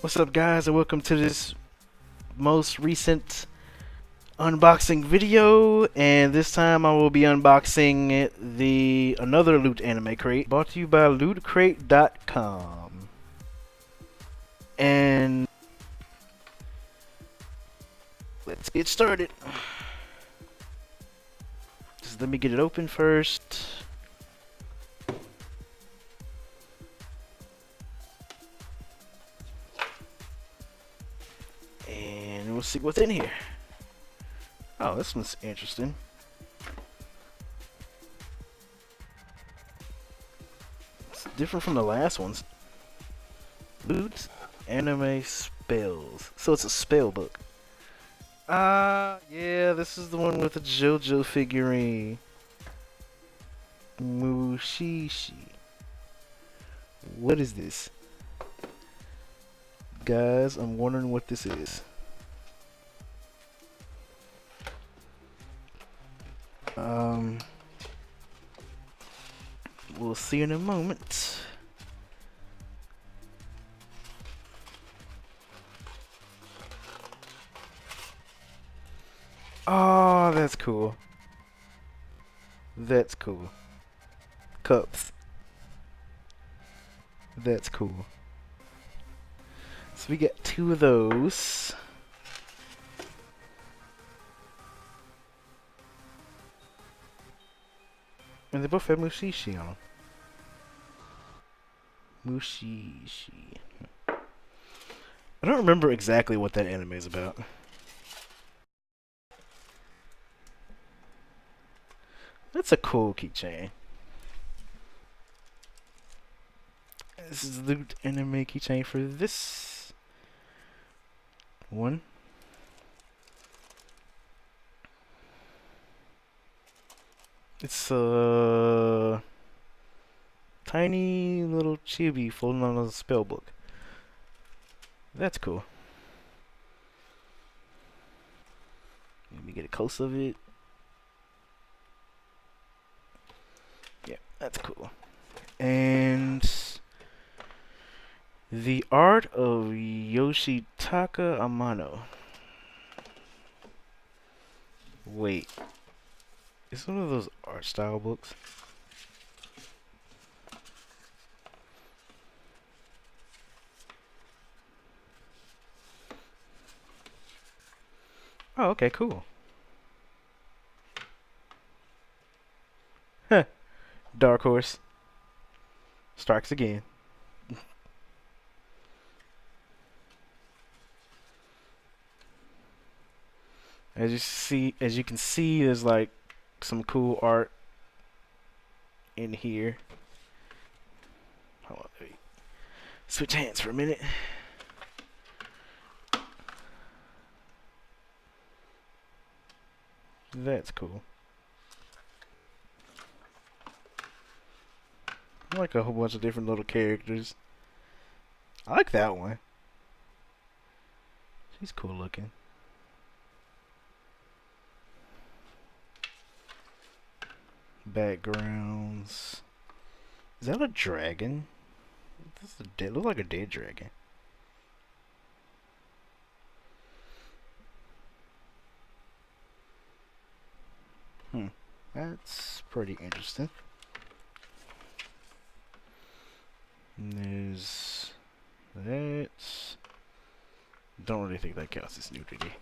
What's up, guys, and welcome to this most recent unboxing video. And this time I will be unboxing another Loot Anime Crate brought to you by LootCrate.com. And let's get started. Just let me get it open first. And we'll see what's in here. Oh, this one's interesting. It's different from the last ones. Loot Anime Spells. So it's a spell book. Yeah, this is the one with the JoJo figurine. Mushishi. What is this? Guys, I'm wondering what this is. We'll see in a moment. Oh, that's cool. That's cool. Cups. That's cool. So we get two of those. And they both have Mushishi on them. Mushishi. I don't remember exactly what that anime is about. That's a cool keychain. This is the Loot Anime keychain for this one. It's a tiny little chibi folding on a spell book. That's cool. Let me get a close of it. Yeah, that's cool. And the art of Yoshitaka Amano. Wait. It's one of those art style books. Oh, okay, cool. Huh. Dark Horse strikes again. As you can see, there's like some cool art in here. Hold on, let me switch hands for a minute. That's cool. I like a whole bunch of different little characters. I like that one. She's cool looking. Backgrounds. Is that a dragon? This is looks like a dead dragon. That's pretty interesting. And there's that. Don't really think that counts as nudity.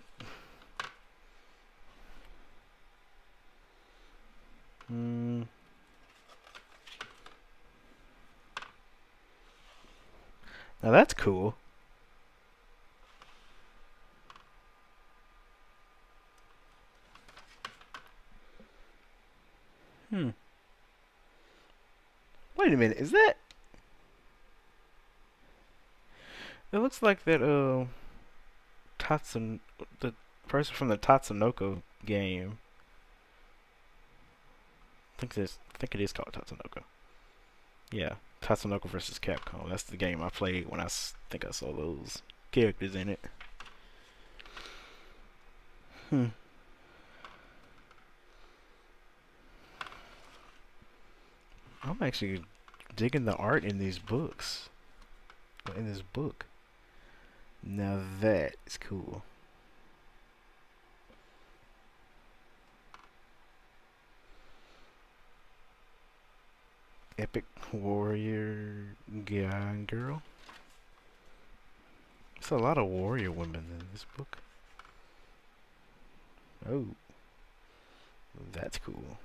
Now that's cool. Wait a minute, is that? It looks like that the person from the Tatsunoko game. I think it is called Tatsunoko. Yeah, Tatsunoko vs. Capcom. That's the game I played when I think I saw those characters in it. I'm actually digging the art in these books. In this book. Now that is cool. Epic warrior guy and girl. There's a lot of warrior women in this book. Oh, that's cool.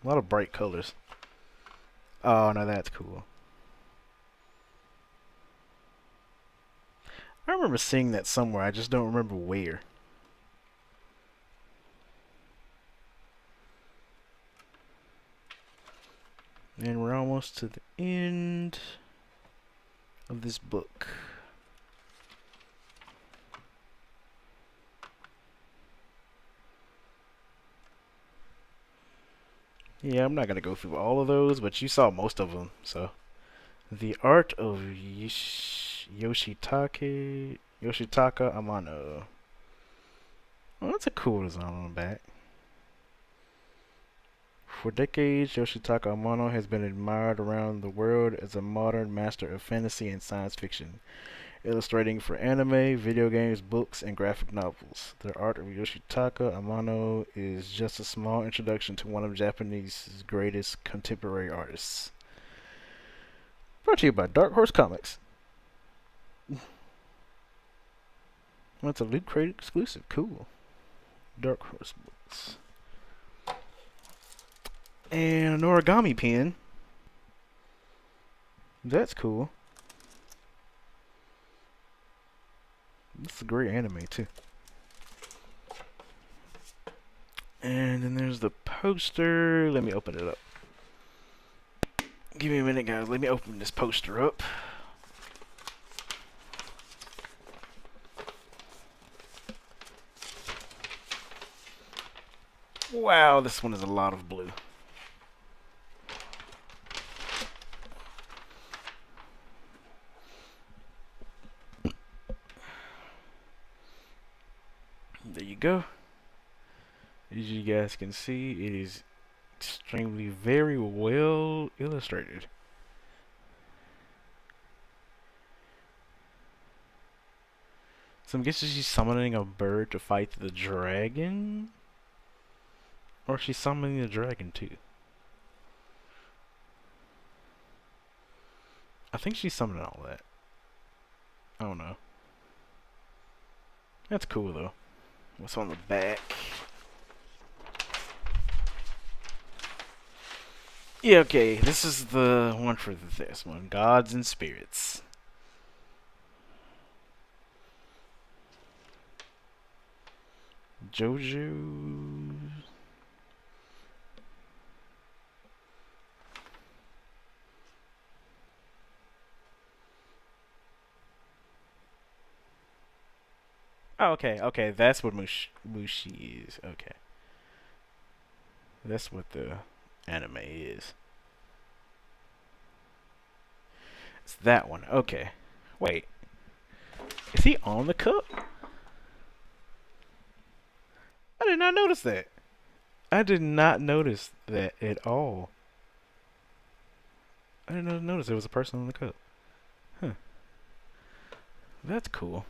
A lot of bright colors. Oh, no, that's cool. I remember seeing that somewhere. I just don't remember where. And we're almost to the end of this book. Yeah, I'm not going to go through all of those, but you saw most of them, so. The Art of Yoshitaka Amano. Well, that's a cool design on the back. For decades, Yoshitaka Amano has been admired around the world as a modern master of fantasy and science fiction, illustrating for anime, video games, books, and graphic novels. The Art of Yoshitaka Amano is just a small introduction to one of Japanese greatest contemporary artists. Brought to you by Dark Horse Comics. That's a LootCrate exclusive. Cool. Dark Horse books. And an origami pen. That's cool. This is a great anime too. And then there's the poster. Let me open it up. Give me a minute, guys. Let me open this poster up. Wow, this one is a lot of blue. There you go. As you guys can see, it is extremely very well illustrated. So I'm guessing she's summoning a bird to fight the dragon? Or she's summoning the dragon too? I think she's summoning all that. I don't know. That's cool though. What's on the back? Yeah, okay, this is the one for this one. Gods and Spirits. JoJo. Oh, okay, that's what Mushi is. Okay. That's what the anime is. It's that one. Okay. Wait. Is he on the cup? I did not notice that. I did not notice that at all. I didn't notice there was a person on the cup. Huh. That's cool.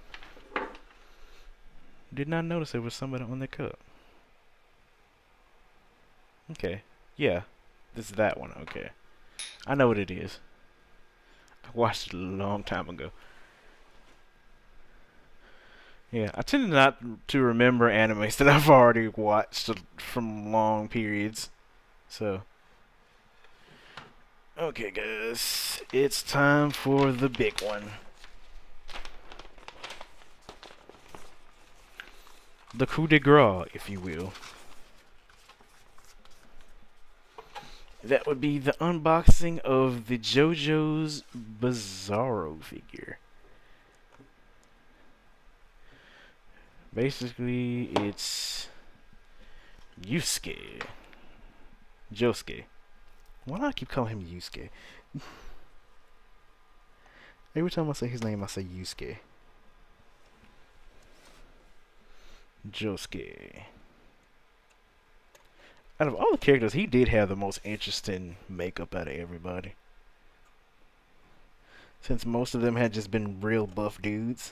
Did not notice there was somebody on the cup. Okay. Yeah. This is that one. Okay. I know what it is. I watched it a long time ago. Yeah, I tend not to remember animes that I've already watched from long periods. So. Okay, guys. It's time for the big one. The coup de grace, if you will. That would be the unboxing of the JoJo's Bizzarro figure. Basically, it's Yusuke. Josuke. Why do I keep calling him Yusuke? Every time I say his name, I say Yusuke. Josuke. Out of all the characters, he did have the most interesting makeup out of everybody. Since most of them had just been real buff dudes.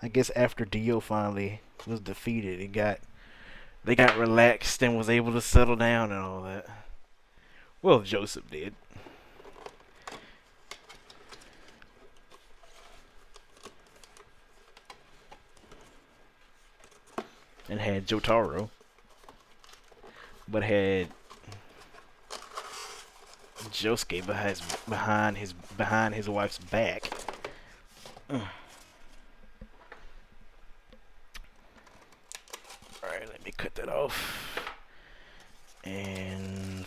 I guess after Dio finally was defeated, they got relaxed and was able to settle down and all that. Well, Joseph did. And had Jotaro, but had Josuke behind his wife's back. Alright, let me cut that off. And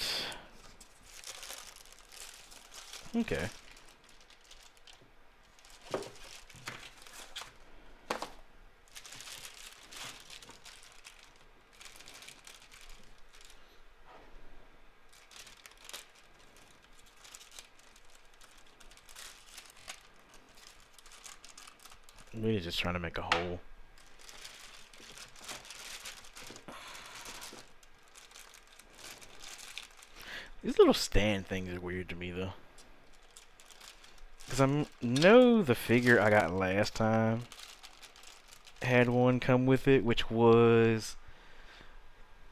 okay. We're just trying to make a hole. These little stand things are weird to me though. Because I know the figure I got last time had one come with it, which was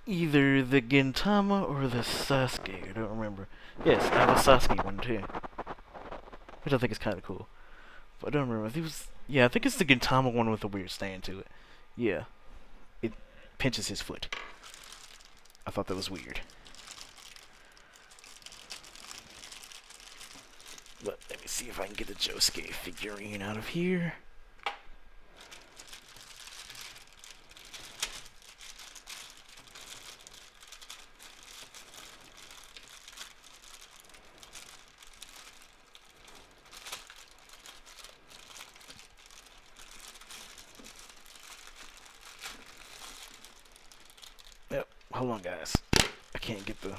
either the Gintama or the Sasuke. I don't remember. Yes, I have a Sasuke one too, which I think is kind of cool. But I don't remember. I think it was, yeah, I think it's the Gintama one with the weird stand to it. Yeah, it pinches his foot. I thought that was weird. But let me see if I can get the Josuke figurine out of here. Yep, hold on guys. I can't get the...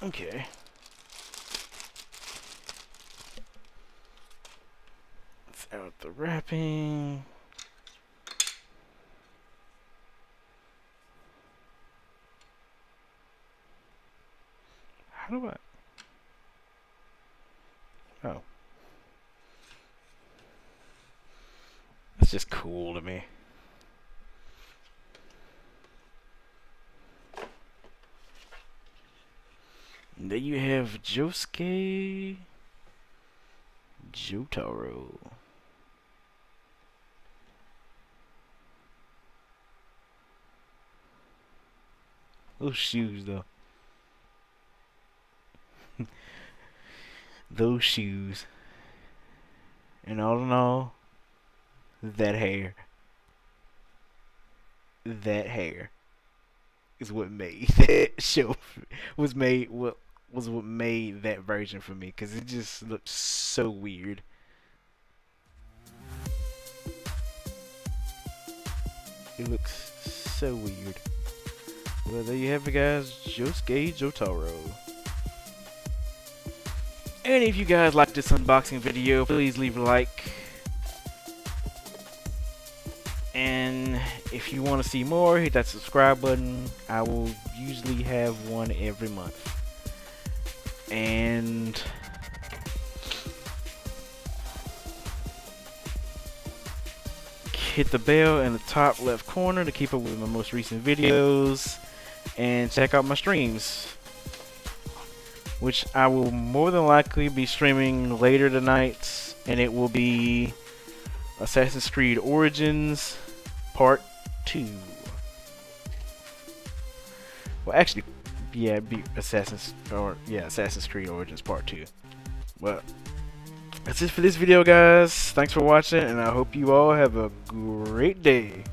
Okay. Let's out the wrapping. How do I... Oh. That's just cool to me. And then you have Josuke Jotaro. Those shoes though. Those shoes. And all in all, that hair. That hair is what made that show what made that version for me, because it just looked so weird. It looks so weird. Well, there you have it guys, Josuke Jotaro. And if you guys liked this unboxing video, please leave a like. And if you want to see more, hit that subscribe button. I will usually have one every month. And hit the bell in the top left corner to keep up with my most recent videos. And check out my streams, which I will more than likely be streaming later tonight, and it will be Assassin's Creed Origins Part 2. Well, actually, yeah, it'd be Assassin's Creed Origins Part 2. Well, that's it for this video, guys. Thanks for watching, and I hope you all have a great day.